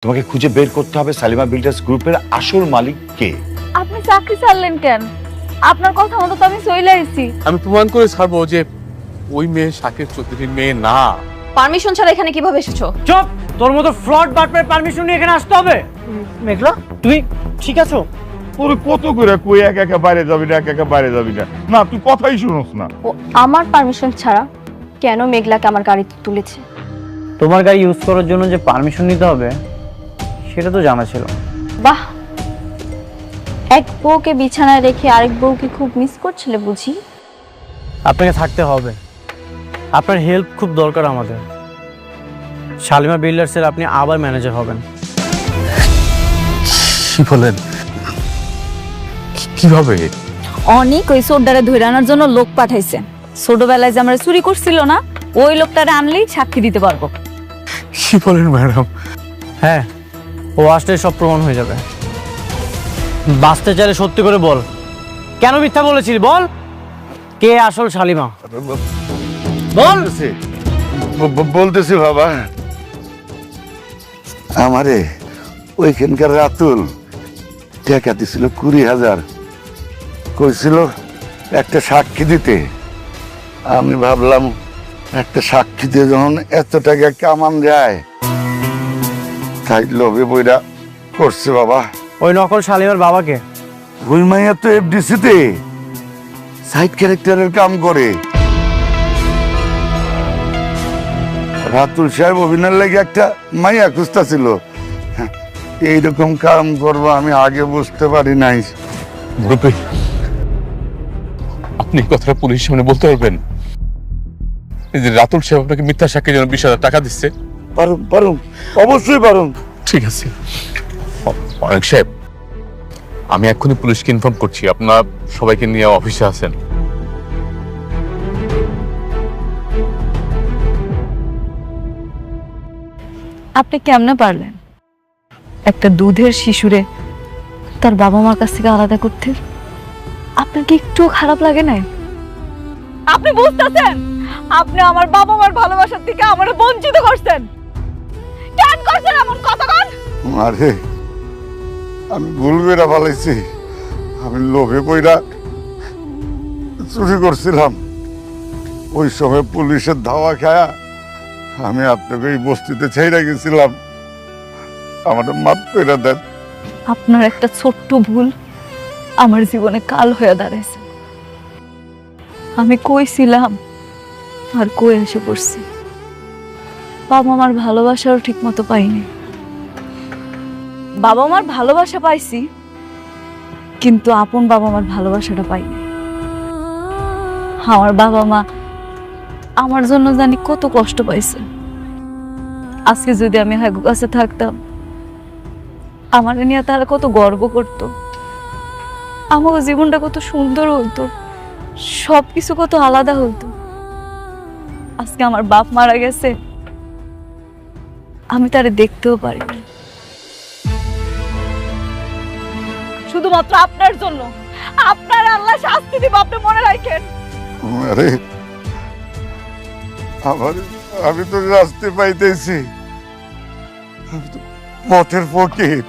তোমাকে খুঁজে বের করতে হবে সালিমা বিল্ডার্স গ্রুপের আসল মালিক কে। আপনি চাকরি ছাড়লেন কেন? আপনার কথা মতো তো আমি চলে আইছি। আমি প্রমাণ করে ছাড়বো যে ওই মেয়ে শাকের চৌধুরীর মেয়ে না। পারমিশন ছাড়া এখানে কিভাবে এসেছো? চুপ! তোর মতো ফ্রড বাটপার পারমিশন নিয়ে এখানে আসতে হবে? মেঘলা, তুই ঠিক আছো? তোর কত করে কই একা একা বাইরে যাবি না, একা একা বাইরে যাবি না, না তুই কথাই শুনোস না। ও আমার পারমিশন ছাড়া কেন মেঘলাকে আমার গাড়িতে তুলেছে? তোমার গাড়ি ইউজ করার জন্য যে পারমিশন নিতে হবে সেটা তো জানা ছিল। বাহ, এক বউকে বিছানায় রেখে আরেক বউকে খুব মিস করছিলে বুঝি? আপনাকে থাকতে হবে, আপনার হেল্প খুব দরকার আমাদের। শালিমা বিল্ডার্সের আপনি আবার ম্যানেজার হবেন। কি বলেন? কিভাবে? অনেক ওই সোডারে ধরে আনার জন্য লোক পাঠাইছে। ছোটবেলায় যে আমরা চুরি করছিল না, ওই লোকটারে আনলেই সাক্ষী দিতে পারবো। কি বলেন ম্যাডাম? হ্যাঁ, ও আসলে সব প্রমাণ হয়ে যাবে। বাঁচতে চাইলে সত্যি করে বল, কেন মিথ্যা বলেছিলি? বল, কে আসল শালিমা? বল। বলতেছি বাবা, আমারে ওইখানকার রাতুল টাকা দিছিল 20,000, কইছিল একটা সাক্ষী দিতে। আমি ভাবলাম একটা সাক্ষী দিয়ে যখন এত টাকা কামান যায়, তাই লোভে বইরা করছে বাবা। ওই নকল শালিমার বাবাকে? ওই মাইয়া তো এফডিসিতে সাইড ক্যারেক্টারের কাম করে। রাতুল সাহেব অভিনয়ের লাগে একটা মাইয়া খুঁজতা ছিল। এইরকম কাম করবো আমি আগে বুঝতে পারি নাই। মুরব্বী, আপনি এই কথাটা পুলিশের সামনে বলতে পারবেন যে রাতুল সাহেব আপনাকে মিথ্যা সাক্ষীর জন্য 20,000 টাকা দিচ্ছে? পারুম পারুম, অবশ্যই পারুম। ঠিক আছে অনেক সাহেব, আমি এক্ষুনি পুলিশকে ইনফর্ম করছি। আপনার সবাইকে নিয়ে অফিসে আছেন। আপনি কেমনে পারলেন একটা দুধের শিশুরে তার বাবা মার কাছ থেকে আলাদা করতে? আপনার কি একটু খারাপ লাগে না? আপনি বুঝতেছেন আপনি আমার বাবা মার ভালোবাসার থেকে আমারে বঞ্চিত করছেন? কেন করছেন এমন কথা? আরে আমি ভুল বেড়া ফেলাইছি। আমি লোভে পইরা চুরি করছিলাম। ওই সময় পুলিশের ধাওয়া খায়া আমি আপনাকে এই বস্তিতে ছেড়ে গেছিলাম। আমাদের মাফ করে দেন। আপনার একটা ছোট্ট ভুল আমার জীবনে কাল হয়ে দাঁড়াইছে। আমি কইছিলাম আর কই এসে পড়ছি। বাবা মার ভালোবাসাও ঠিক মতো পাইনি। বাবা মার ভালোবাসা পাইছি, কিন্তু আপন বাবা মার ভালোবাসাটা পাইনি। আমার বাবা মা আমার জন্য জানি কত কষ্ট পাইছে। আজকে যদি আমি হাগু কাছে থাকতাম, আমার নিয়ে তারা কত গর্ব করতো। আমার জীবনটা কত সুন্দর হইতো, সবকিছু কত আলাদা হইতো। আজকে আমার বাপ মারা গেছে, আমি তারে দেখতেও পারি না। শুধুমাত্র আপনার জন্য আপনার আল্লাহ শাস্তি দিব, আপনি মনে রাখেন। আরে আমি তো রাস্তে পাইতেছি, আমি তো পথের ফকির।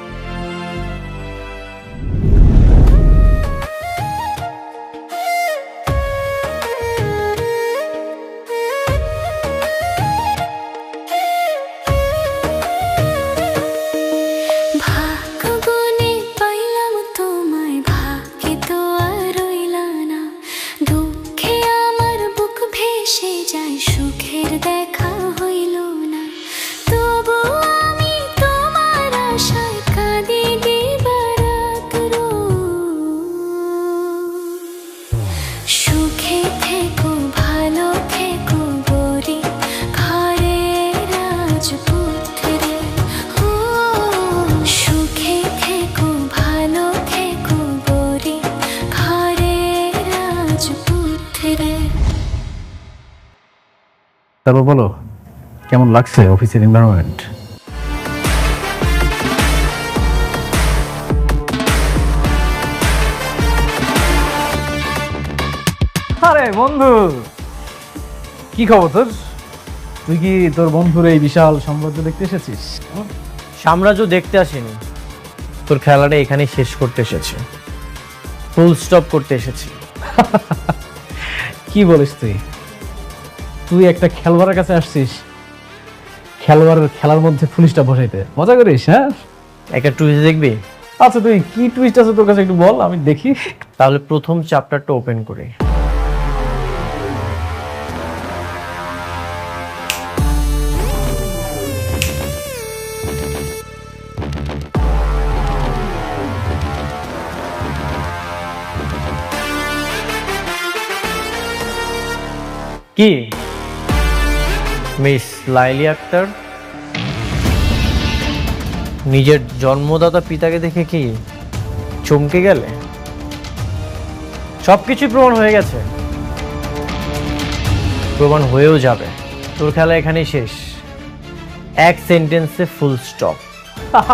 তারপর বলো, কেমন লাগছে অফিসের এনভায়রনমেন্ট? আরে বন্ধু, কি খবর তোর? তুই কি তোর বন্ধুর এই বিশাল সাম্রাজ্য দেখতে এসেছিস? সাম্রাজ্য দেখতে আসেনি, তোর খেলাটা এখানেই শেষ করতে এসেছে, ফুল স্টপ করতে এসেছি। কি বলিস তুই? তুই একটা খেলোয়াড়ের কাছে আসছিস খেলোয়াড়ের খেলার মধ্যে পুলিশটা বসাইতে? মজা করিস? হ্যাঁ, একটা টুইস্ট দেখবি? আচ্ছা তুই কি টুইস্ট আছে তোর কাছে একটু বল, আমি দেখি। তাহলে প্রথম চ্যাপ্টারটা ওপেন করি। কি মিস লাইলি আক্তার, নিজের জন্মদাতা পিতাকে দেখে কি চমকে গেলে? সবকিছুই প্রমাণ হয়ে গেছে, প্রমাণ হয়েও যাবে। তোর খেলা এখানেই শেষ, এক সেন্টেন্সে ফুল স্টপ।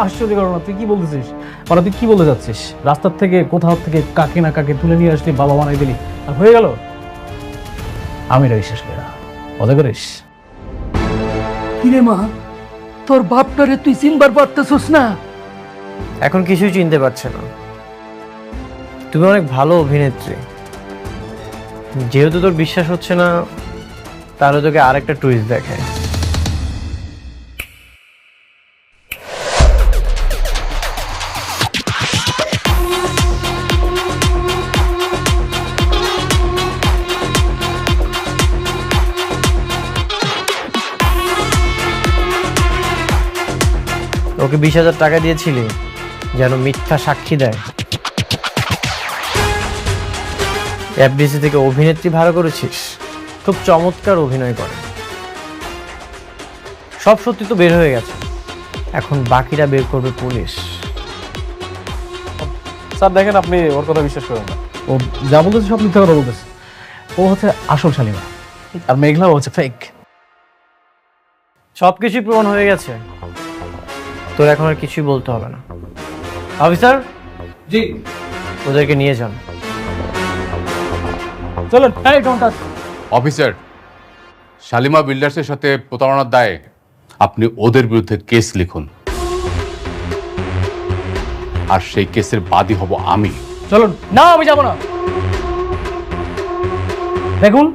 আসলে ঘটনা, তুই কি বলতেছিস? মানে তুই কি বলতে যাচ্ছিস? রাস্তার থেকে কোথাও থেকে কাকে না কাকে তুলে নিয়ে আসলি, বাবা বানাই দিলি, আর হয়ে গেল? আমি এটা বিশ্বাস করি না, মজা করিস? কিরে মা, তোর বাপটারে তুই চিনবার পারতেছিস না? এখন কিছুই চিনতে পারছে না। তুমি অনেক ভালো অভিনেত্রী, যেহেতু তোর বিশ্বাস হচ্ছে না, তাহলে তোকে আরেকটা টুইস্ট দেখায়। ওকে 20,000 টাকা দিয়েছিলি যেন মিথ্যা সাক্ষী দেয়। এফডিসি থেকে অভিনেত্রী ভাড়া করেছিস, খুব চমৎকার অভিনয় করে। সব সত্যি তো বের হয়ে গেছে, এখন বাকিটা বের করবে পুলিশ। স্যার দেখেন, আপনি ওর কথা বিশ্বাস করেন না, ও যা বলতেছে সব মিথ্যা কথা বলতেছে। ও হচ্ছে আসল শালিমা, আর মেঘলা হচ্ছে ফেক। সবকিছুই প্রমাণ হয়ে গেছে, তোর এখন আর কিছুই বলতে হবে না। অফিসার জি, ওদেরকে নিয়ে যান। চলুন। এই ডোন্ট টাচ। অফিসার, শালিমা বিল্ডার্সের সাথে প্রতারণার দায়ে আপনি ওদের বিরুদ্ধে কেস লিখুন, আর সেই কেসের বাদী হব আমি। চলুন। না, আমি যাব না। দেখুন,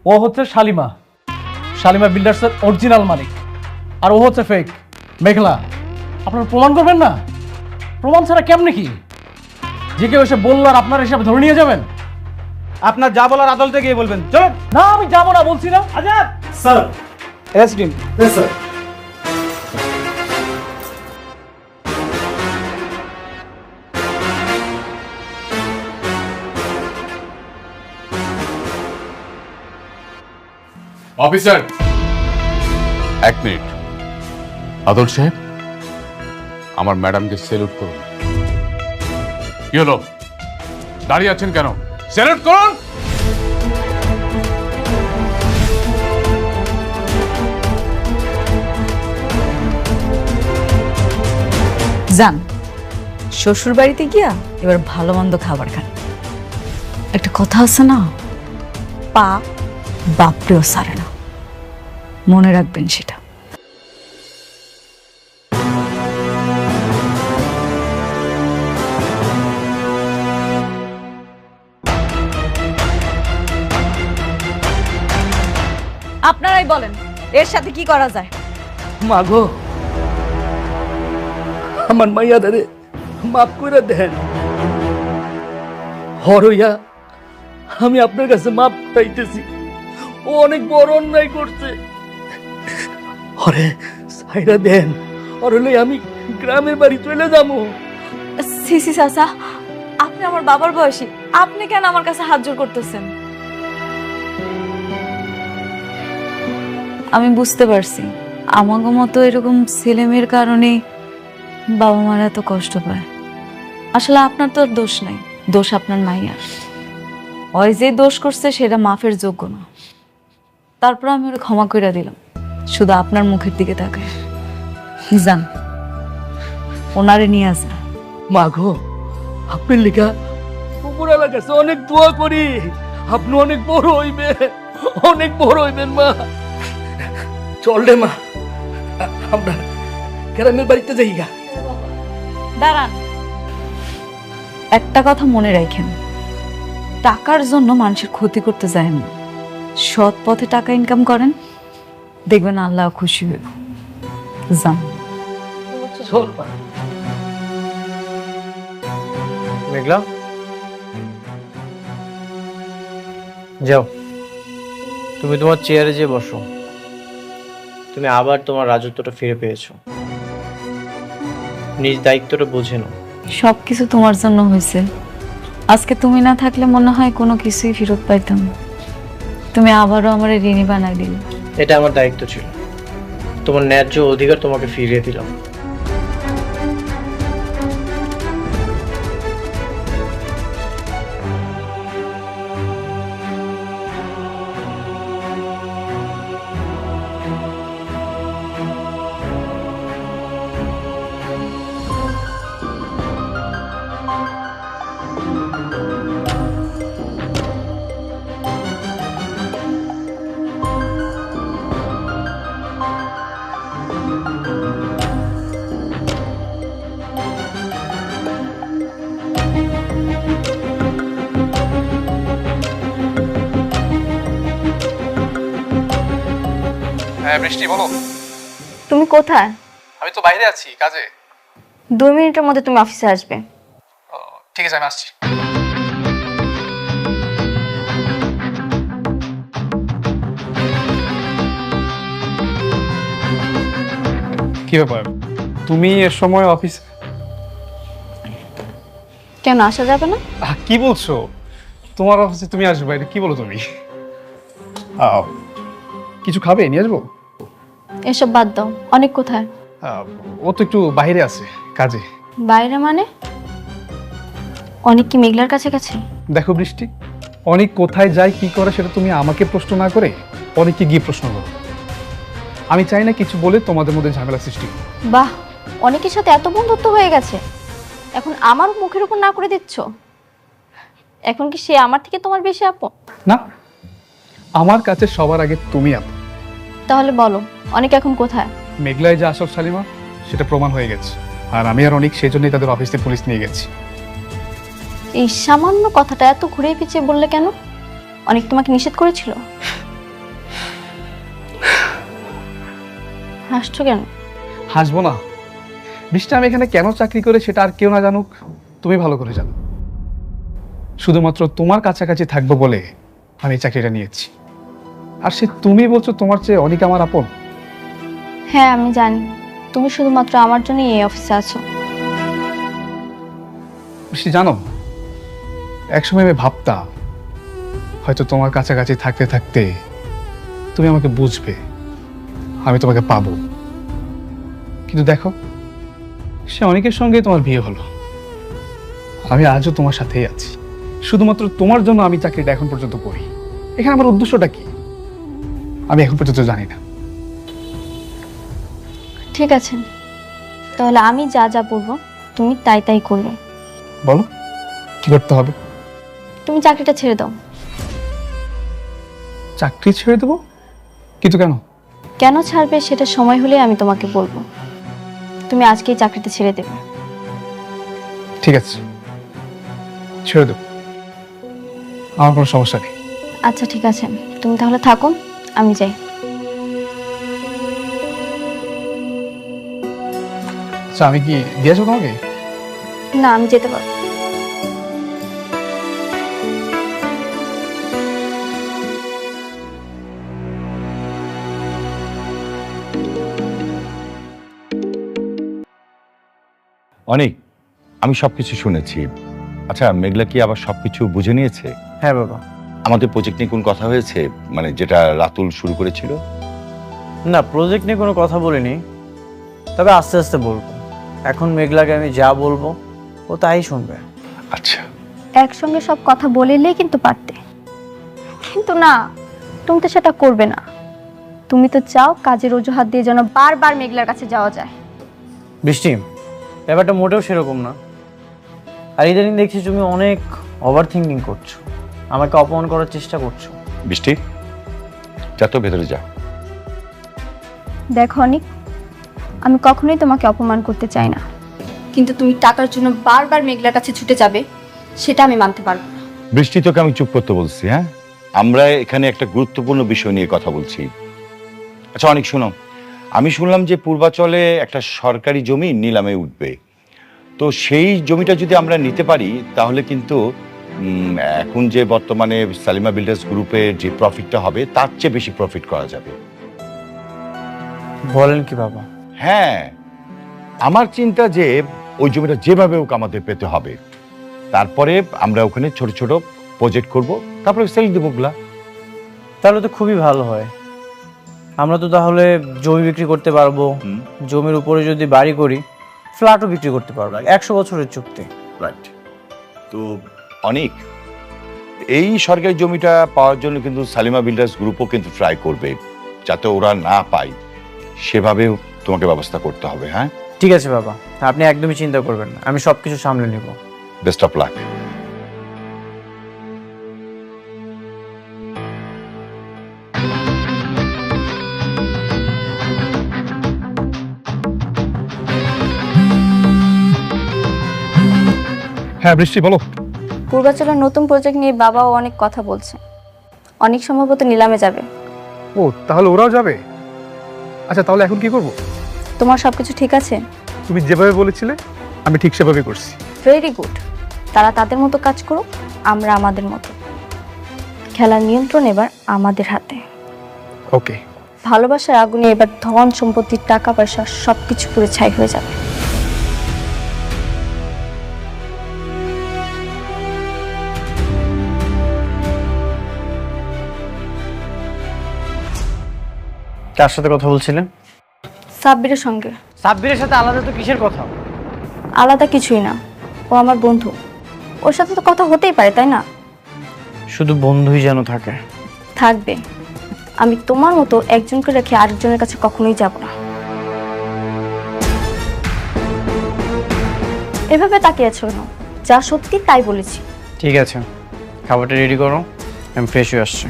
ও হচ্ছে শালিমা, শালিমা বিল্ডার্সের অরিজিনাল মালিক, আর ও হচ্ছে ফেক মেঘলা। আপনারা প্রমাণ করবেন না? প্রমাণ ছাড়া কেমনে কি? যে কেউ এসে বললো আর আপনার হিসাবে ধরে নিয়ে যাবেন? আপনার যা বলার আদালতে গিয়ে বলবেন। চলুন। না, আমি যাবো না, বলছি না। Azad sir, SDM sir. Officer, এক মিনিট। আদল সাহেব, আমার ম্যাডামকে সেলুট করুন। কি হলো, দাঁড়িয়ে আছেন কেন? সেলুট করুন। যান শ্বশুর বাড়িতে গিয়া এবার ভালো মন্দ খাবার খান। একটা কথা আছে না, পা বাপরেও সারে না, মনে রাখবেন সেটা। আপনারাই বলেন এর সাথে কি করা যায়? মা গো, আমার মাইয়া দারে মাফ করে দেন। হরইয়া আমি আপনার কাছে মাপ চাইতেছি, ও অনেক বড় অন্যায় করছে। হরে সাইরা দেন, আর হলে আমি গ্রামের বাড়ি চলে যাবো। সিসি চাচা, আপনি আমার বাবার বয়সী, আপনি কেন আমার কাছে হাত জোর করতেছেন? আমি বুঝতে পারছি আমাগো মতো এরকম ছেলেমেয়ের কারণে বাবা মারা এত কষ্ট পায়। আসলে আপনার তো আর দোষ নাই, দোষ আপনার মাইয়ার। ওই যে দোষ করছে সেটা মাফের যোগ্য না। তারপর আমি ওরা ক্ষমা করে দিলাম, শুধু আপনার মুখের দিকে তাকায়। যান, ওনারে নিয়ে আসেন। মা গো, আপনার লেখা উপরওয়ালার কাছে অনেক দোয়া করি, আপনি অনেক বড় হইবেন, অনেক বড় হইবেন। মা চল রে মা, আমরা গ্রামের বাড়িতে যাই গা। দাঁড়ান, একটা কথা মনে রাখেন, টাকার জন্য মানুষের ক্ষতি করতে যায় না। সৎ পথে টাকা ইনকাম করেন, দেখবেন আল্লাহ খুশি হইব। যান। চল মা। মেঘলা, যাও তুমি তোমার চেয়ারে যেয়ে বসো। তুমি আবার তোমার রাজত্বটা ফিরে পেয়েছো। নিজ দায়িত্বটা বুঝে নাও। সবকিছু তোমার জন্য হয়েছে। আজকে তুমি না থাকলে মনে হয় কোনো কিছুই ফেরত পাইতাম না। তুমি আবারও আমার ঋণী বানাই দিলে। এটা আমার দায়িত্ব ছিল। তোমার ন্যায্য অধিকার তোমাকে ফিরিয়ে দিলাম। হ্যাঁ বৃষ্টি, বলো। তুমি কোথায়? আমি তো বাইরে আছি কাজে। 2 মিনিটের মধ্যে তুমি অফিসে আসবে। ঠিক আছে, আমি আসছি। কি ব্যাপার, তুমি এর সময় অফিস? কেন আসা যাবে না? কি বলছো? তোমার অফিসে তুমি আসবে? এটা কি বলো তুমি? কিছু খাবে? নিয়ে আসবো? এসব বাদ দাও। অনেক কোথায়? ও তো একটু বাইরে আছে কাজে। বাইরে মানে? অনেক কি মেঘলার কাছে কাছে? দেখো বৃষ্টি, অনেক কোথায় যায় কি করে সেটা তুমি আমাকে প্রশ্ন না করে অনেককে গিয়ে প্রশ্ন করো। আমি চাই না কিছু বলে তোমাদের মধ্যে ঝামেলা সৃষ্টি হোক। বাহ, অনেকের সাথে এত বন্ধুত্ব হয়ে গেছে, এখন আমার মুখের উপর না করে দিচ্ছ। এখন কি সে আমার থেকে তোমার বেশি আপন? না, আমার কাছে সবার আগে তুমি আপন। তাহলে বলো, অনেক এখন কোথায়? মেঘলায় যে আসল শালিমা সেটা প্রমাণ হয়ে গেছে, আর আমি আর অনেক সেই জন্যই তাদের অফিসে পুলিশ নিয়ে গেছি। এই সামান্য কথাটা এত ঘুরে পিছিয়ে বললে কেন? অনেক তোমাকে নিষেধ করেছিল? হাসছো কেন? হাসবো না বৃষ্টি, আমি এখানে কেন চাকরি করে সেটা আর কেউ না জানুক, তুমি ভালো করে জানো। শুধুমাত্র তোমার কাছাকাছি থাকবো বলে আমি এই চাকরিটা নিয়েছি। আর সে তুমি বলছো তোমার চেয়ে অনেক আমার আপন। হ্যাঁ আমি জানি, তুমি শুধুমাত্র আমার জন্যই এই অফিসে আছো। বৃষ্টি জানো, একসময় আমি ভাবতাম হয়তো তোমার কাছাকাছি থাকতে থাকতে তুমি আমাকে বুঝবে, আমি তোমাকে পাবো। কিন্তু দেখো, সে অনেকের সঙ্গে তোমার বিয়ে হলো। আমি আজও তোমার সাথেই আছি, শুধুমাত্র তোমার জন্য আমি চাকরিটা এখন পর্যন্ত করি। এখানে আমার উদ্দেশ্যটা কি আমি এখন পর্যন্ত জানি না। ঠিক আছে, তাহলে আমি যা যা বলবো তুমি তাই তাই করবে। বলো কি করতে হবে? তুমি চাকরিটা ছেড়ে দাও। চাকরি ছেড়ে দেবো? কিন্তু কেন? কেন ছাড়বে সেটা সময় হলে আমি তোমাকে বলবো। তুমি আজকেই চাকরিটা ছেড়ে দেবে। ঠিক আছে, ছেড়ে দেবো, আমার কোনো সমস্যা নেই। আচ্ছা ঠিক আছে, তুমি তাহলে থাকো, আমি যাই। আচ্ছা, আমি কি দিয়েছো তোমাকে? না, আমি যেতে পারবো। অনেক, আমি সবকিছু শুনেছি। আচ্ছা, মেঘলা কি আবার সবকিছু বুঝে নিয়েছে? হ্যাঁ বাবা। আমাদের প্রজেক্ট নিয়ে কোন কথা হয়েছে, মানে যেটা রাতুল শুরু করেছিল? না, প্রজেক্ট নিয়ে কোনো কথা বলিনি, তবে আস্তে আস্তে বলবো। এখন মেঘলাকে আমি যা বলবো ও তাই শুনবে। আচ্ছা, একসঙ্গে সব কথা বলিলেই কিন্তু পারতে, কিন্তু না, তুমি তো সেটা করবে না। তুমি তো চাও কাজের অজুহাত দিয়ে যেন বারবার মেঘলার কাছে যাওয়া যায়। বৃষ্টি, ব্যাপারটা মোটেও সেরকম না। আর ইদানিং দেখছি তুমি অনেক ওভার থিঙ্কিং করছো, আমাকে অপমান করার চেষ্টা করছো। বৃষ্টি যা তো ভেতরে যা। দেখো অনেক, আমি কখনোই তোমাকে অপমান করতে চাই না, কিন্তু তুমি টাকার জন্য বারবার মেঘলার কাছে ছুটে যাবে সেটা আমি মানতে পারবো না। বৃষ্টি, তোকে আমি চুপ করতে বলছি। হ্যাঁ, আমরা এখানে একটা গুরুত্বপূর্ণ বিষয় নিয়ে কথা বলছি। আচ্ছা অনেক, শোনো, আমি শুনলাম যে পূর্বাচলে একটা সরকারি জমি নিলামে উঠবে। তো সেই জমিটা যদি আমরা নিতে পারি তাহলে কিন্তু এখন যে বর্তমানে সালিমা বিল্ডার্স গ্রুপের যে প্রফিটটা হবে তার চেয়ে বেশি প্রফিট করা যাবে। বলেন কি বাবা? হ্যাঁ, আমার চিন্তা যে ওই জমিটা যেভাবে হোক আমাদের পেতে হবে, তারপরে আমরা ওখানে ছোট ছোট প্রজেক্ট করব, তারপরে সেল দেবো গুলা। তাহলে তো খুবই ভালো হয়। আমরা তো তাহলে জমি বিক্রি করতে পারবো, জমির উপরে যদি বাড়ি করি ফ্ল্যাটও বিক্রি করতে পারবো। 100 বছরের চুক্তি। রাইট। তো অনেক, এই সরকারি জমিটা পাওয়ার জন্য কিন্তু সালিমা বিল্ডার্স গ্রুপও কিন্তু ট্রাই করবে, যাতে ওরা না পায় সেভাবেও তোমাকে ব্যবস্থা করতে হবে। হ্যাঁ, ঠিক আছে বাবা, আপনি একদমই চিন্তা করবেন না, আমি সবকিছু সামলে নেব। Best of luck. হ্যাঁ বৃষ্টি, বলো। পূর্বাচলের নতুন প্রজেক্ট নিয়ে বাবাও অনেক কথা বলছে, অনেক সম্ভবত নিলামে যাবে। ও, তাহলে ওরাও যাবে? আচ্ছা, তাহলে এখন কি করব? তোমার সবকিছু ঠিক আছে? তুমি যেভাবে বলেছিলে আমি ঠিক সেভাবে করছি। Very good. তারা তাদের মতো কাজ করুক, আমরা আমাদের মতো। খেলার নিয়ন্ত্রণ এবার আমাদের হাতে। ওকে। ভালোবাসার আগুনে এবার ধন সম্পত্তি টাকা পয়সা সবকিছু পুরো ছাই হয়ে যাবে। কার সাথে কথা বলছিলেন? সাব্বিরের সঙ্গে। সাব্বিরের সাথে আলাদা তো কিসের কথা? আলাদা কিছুই না, ও আমার বন্ধু, ওর সাথে তো কথা হতেই পারে, তাই না? শুধু বন্ধুই যেন থাকে। থাকবে। আমি তোমার মতো একজনকে রেখে আরেকজনের কাছে কখনোই যাব না। এভাবে তাকিয়েছো কেন? যা সত্যি তাই বলেছি। ঠিক আছে, খাবারটা রেডি করো, আমি ফ্রেশ হয়ে আসছি।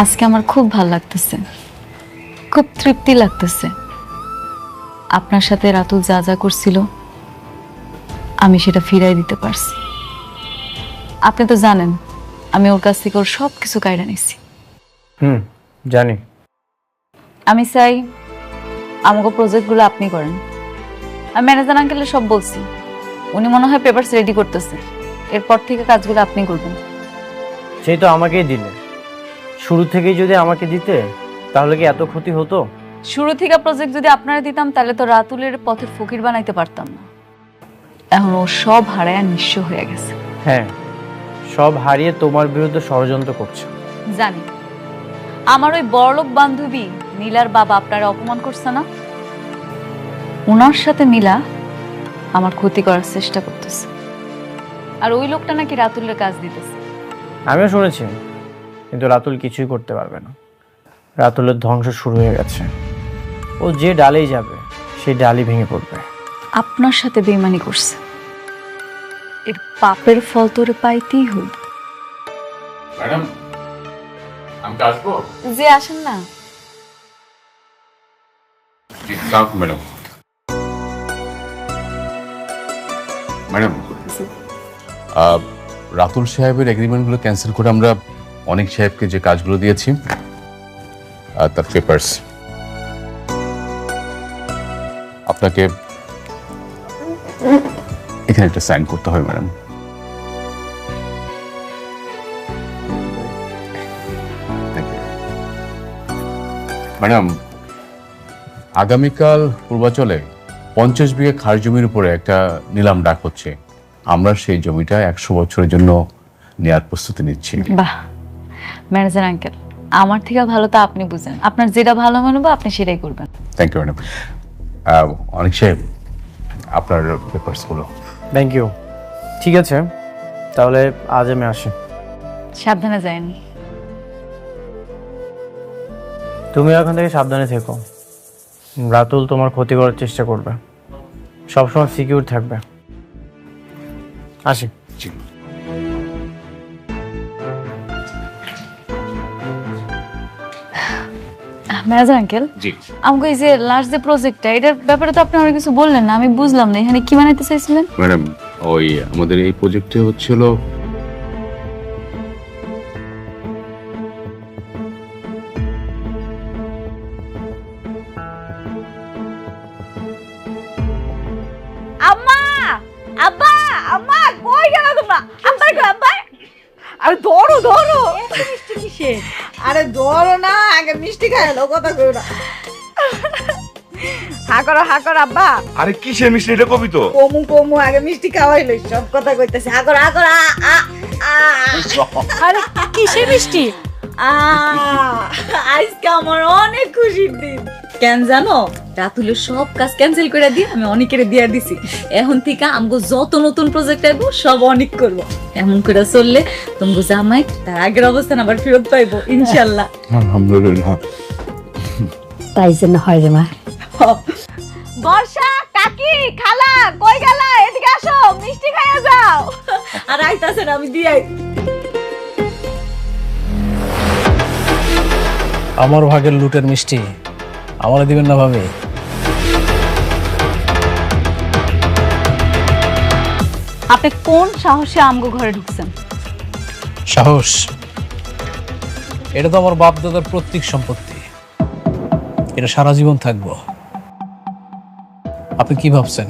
আজকে আমার খুব ভালো লাগতেছে, খুব তৃপ্তি লাগতেছে। আপনার সাথে রাতুল যা যা করছিল আমি সেটা ফিরাই দিতে পারছি। আপনি তো জানেন আমি ওর কাছ থেকে ওর সব কিছু কায়রা নিছি। জানি। আমি চাই আমাকে প্রজেক্টগুলো আপনি করেন। আমি ম্যানেজার আঙ্কেলে সব বলছি, উনি মনে হয় পেপারস রেডি করতেছে। এরপর থেকে কাজগুলো আপনি করবেন। সেই তো আমাকেই দিলে। শুরু থেকেই যদি আমাকে দিতে তাহলে কি এত ক্ষতি হতো? শুরু থেকে প্রজেক্ট যদি আপনারা দিতাম তাহলে তো রাতুলের পথের ফকির বানাইতে পারতাম না। এখন ও সব হারায় নিঃস্ব হয়ে গেছে। হ্যাঁ, সব হারিয়ে তোমার বিরুদ্ধে ষড়যন্ত্র করছে। জানি আমার ওই বড়লোক বান্ধবী নীলার বাবা আপনারা অপমান করছে না, ওনার সাথে মিলা আমার ক্ষতি করার চেষ্টা করতেছে। আর ওই লোকটা নাকি রাতুলের কাজ দিতেছে। আমিও শুনেছি, কিন্তু রাতুল কিছুই করতে পারবে না। রাতুলের ধ্বংস শুরু হয়ে গেছে। ও যে ডালেই যাবে সেই ডালই ভেঙে পড়বে। আপনার সাথে বেইমানি করছে, এর পাপের ফল তোরে পাইতেই হইল। ম্যাডাম, আমি আসবো? যে আসেন না। ম্যাডাম, ম্যাডাম, রাতুল সাহেবের এগ্রিমেন্টগুলো ক্যান্সেল করে আমরা অনেক সাহেবকে যে কাজগুলো দিয়েছি তার পেপারস আপনাকে এখানে একটা সাইন করতে হবে ম্যাডাম। ম্যাডাম, আগামীকাল পূর্বাচলে 50 বিঘা খাস জমির উপরে একটা নিলাম ডাক হচ্ছে। আমরা সেই জমিটা 100 বছরের জন্য নেয়ার প্রস্তুতি নিচ্ছি। বাহ, ম্যানেজার আঙ্কেল, আমার থেকে ভালো তো আপনি বুঝেন। আপনার যেটা ভালো মনে হবে আপনি সেটাই করবেন। Thank you madam. অনেক সাহেব, আপনার পেপারসগুলো। Thank you. ঠিক আছে, তাহলে আজ আমি আসি। সাবধানে যান। তুমি এখন থেকে সাবধানে থেকো। রাতুল তোমার ক্ষতি করার চেষ্টা করবে, সবসময় সিকিউর থাকবে। আসি। জি। মেজার আঙ্কেল, জি আমাকে এই যে লাস্ট যে প্রজেক্টটা, এটার ব্যাপারে তো আপনি অনেক কিছু বললেন না, আমি বুঝলাম না এখানে কি বানাইতে চাইছিলেন। ম্যাডাম, ওই আমাদের এই প্রজেক্টে হচ্ছিল আম্মা, আব্বা, আম্মা কই গেল তোমরা? আব্বা কই আব্বা? আরে ধরো ধরো। মিষ্টি কিসে? আরে ধরো না, আগে মিষ্টি খাইলো, কথা কইও না। হা করো আব্বা। আরে কিসের মিষ্টি এটা কবি তো? কমু আগে মিষ্টি খাওয়াইলো, সব কথা কইতেছে। হা করো আরে কিসের মিষ্টি? আজকে আমার অনেক খুশির দিন। কেন জানো, রাতুলে সব কাজ ক্যান্সেল করে দিয়ে আমি অনেকের দিয়া দিছি। এখন থেকে আমগো যত নতুন প্রজেক্ট আইবো সব অনেক করব। এমন করে চললে তোমগো জামাই তার আগের অবস্থান আবার ফেরত পাইবো ইনশাআল্লাহ। আলহামদুলিল্লাহ। তাই জন্য হয় রে মা। বর্ষা, কাকি, খালা কই গেলা? এদিকে আসো, মিষ্টি খাইয়া যাও। আর আইতাছে না, আমি দিয়াই। আমার ভাগের লুটের মিষ্টি আমারে দিবেন না ভাবে? আপনি কোন সাহসে আমগো ঘরে ঢুকছেন? সাহস? এটা তো আমার বাপ দাদার প্রত্যেক সম্পত্তি, এটা সারা জীবন থাকবো। আপনি কি ভাবছেন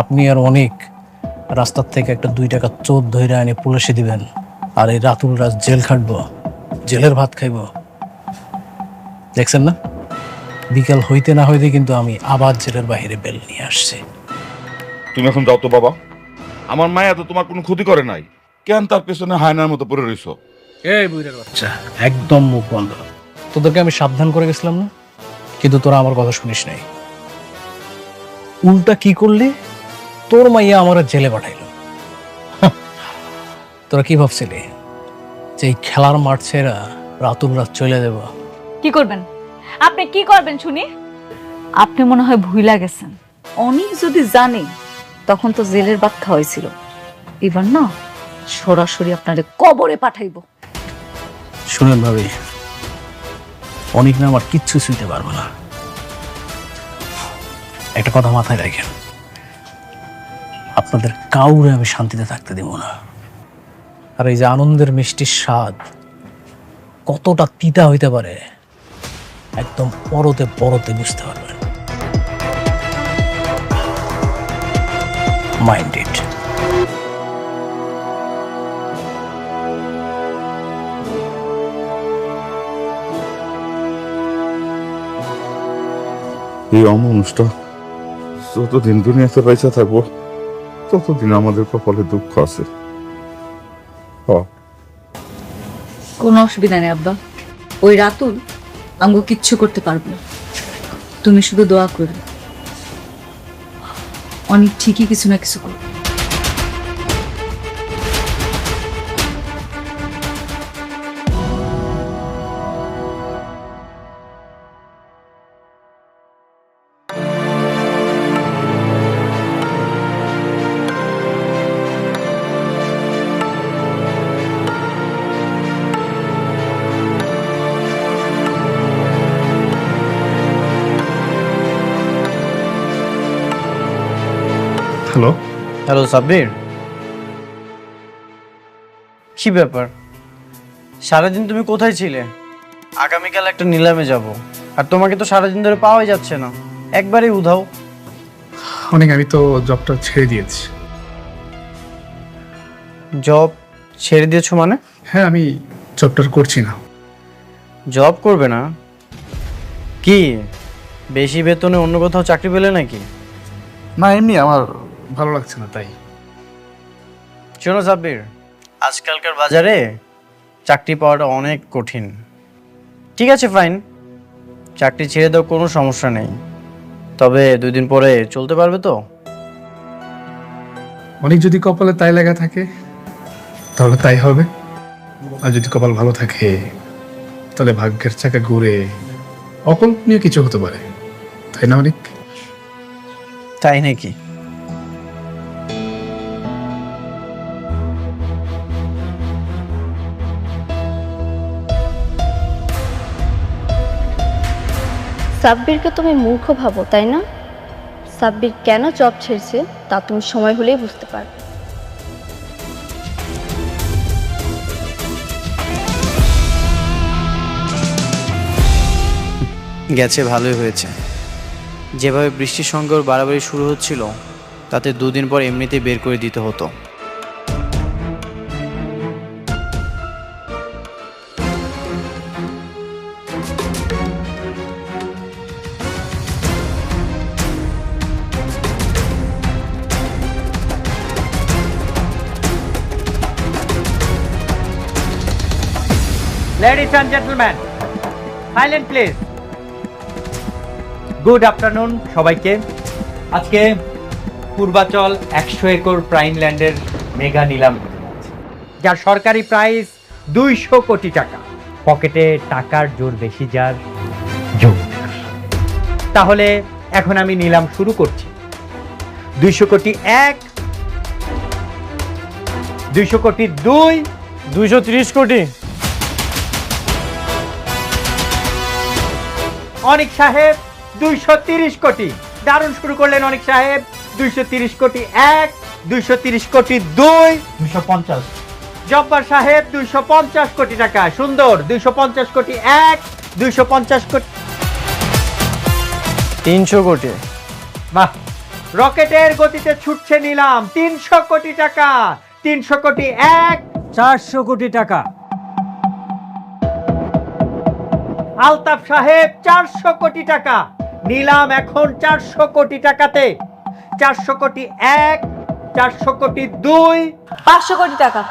আপনি আর অনেক রাস্তার থেকে একটা 2 টাকা চোর ধরে এনে পুলিশে দিবেন আর এই রাতুল রাত জেল খাটবো, জেলের ভাত খাইব? দেখছেন না, বিকাল হইতে না হইতে কিন্তু আমি আবার জেলের বাইরে বেল নিয়ে আসছি। তুমি এখন যাও তো বাবা, আমার মায়া তো তোমার কোনো ক্ষতি করে নাই, কেন তার পেছনে হায়নার মতো পড়ে রইছো? এই বুইড়ার বাচ্চা, একদম মুখ বন্ধ। তোদেরকে আমি সাবধান করে গেছিলাম না, কিন্তু তোরা আমার কথা শুনিস নাই। উল্টা কি করলি, তোর মাইয়া আমার জেলে পাঠাইল। তোরা কি ভাবছিলি যে এই খেলার মাঠ ছেড়া রাতুল রাত চলে দেব? কি করবেন আপনি? কি করবেন শুনি? আপনি মনে হয় ভুইলা গেছেন, অনেক যদি জানে তখন তো জেলের ভাত খাওয়াইছিল। এবার না সরাসরি আপনারে কবরে পাঠাইবো। শুনেন ভাবি, অনেক না আমার কিচ্ছু শুনতে পারবো না। একটা কথা মাথায় রাখেন, আপনাদের কাউরে আমি শান্তিতে থাকতে দেব না। আর এই যে আনন্দের মিষ্টির স্বাদ কতটা তিতা হইতে পারে একদম পরতে পরতে বুঝতে পারবেন। Mind it. এই অমানুষটা যতদিন দুনিয়াতে পয়সা থাকবো ততদিন আমাদের কপালে দুঃখ আছে। কোনো অসুবিধা নেই আব্বা, ওই রাতুল আমগো কিচ্ছু করতে পারবো না। তুমি শুধু দোয়া করো, অনেক ঠিকই কিছু না কিছু করবে। হ্যালো, হ্যালো সাব্বির, কি ব্যাপার? সারাদিন তুমি কোথায় ছিলে? আগামীকাল একটা নিলামে যাব, আর তোমাকে তো সারাদিন ধরে পাওয়াই যাচ্ছে না, একবারেই উধাও। অনেক, আমি তো জবটা ছেড়ে দিয়েছি। জব ছেড়ে দিয়েছো মানে? হ্যাঁ, আমি জবটা করছি না। জব করবে না? কি বেশি বেতনে অন্য কোথাও চাকরি পেলে নাকি? না, এমনি আমার ভালো লাগছে না তাই। শোনো সাব্বির, আজকালকার বাজারে চাকরি পাওয়াটা অনেক কঠিন। ঠিক আছে ফাইন, চাকরি ছেড়ে দাও, কোনো সমস্যা নেই, তবে 2 দিন পরে চলতে পারবে তো? অনেক যদি কপালে তাই লেখা থাকে তাহলে তাই হবে, আর যদি কপাল ভালো থাকে তাহলে ভাগ্যের চাকা ঘুরে অকল্পনীয় কিছু হতে পারে, তাই না অনেক? তাই নাকি? সাব্বিরকে তুমি মূর্খ ভাবো তাই না? সাব্বির কেন জব ছেড়েছে তা তুমি সময় হলেই বুঝতে পারবে। গেছে ভালোই হয়েছে। যেভাবে বৃষ্টির সঙ্গে ওর বাড়াবাড়ি শুরু হচ্ছিল তাতে দুদিন পর এমনিতেই বের করে দিতে হতো। Ladies and gentlemen, silent please. Good afternoon সবাইকে। আজকে পূর্বাচল 100 একর প্রাইম ল্যান্ডের মেগা নিলাম হতে যাচ্ছে, যার সরকারি প্রাইস 200 কোটি টাকা। পকেটে টাকার জোর বেশি যার জোর। তাহলে এখন আমি নিলাম শুরু করছি। 200 কোটি 1, 200 কোটি 2, 230 কোটি। অনিক সাহেব 230 কোটি। দারুণ শুরু করলেন অনিক সাহেব। 230 কোটি 1, 230 কোটি 2, 250। জব্বার সাহেব 250 কোটি টাকা। সুন্দর। 250 কোটি 1, 250 কোটি 300 কোটি। বাহ, রকেটের গতিতে ছুটছে নিলাম। 300 কোটি টাকা। 300 কোটি 1, 400 কোটি টাকা। আলতাফ সাহেব 400 কোটি টাকা। নিলাম এখন 400 কোটি টাকাতে। 400 কোটি 1, 400 কোটি 2, 500 কোটি টাকা।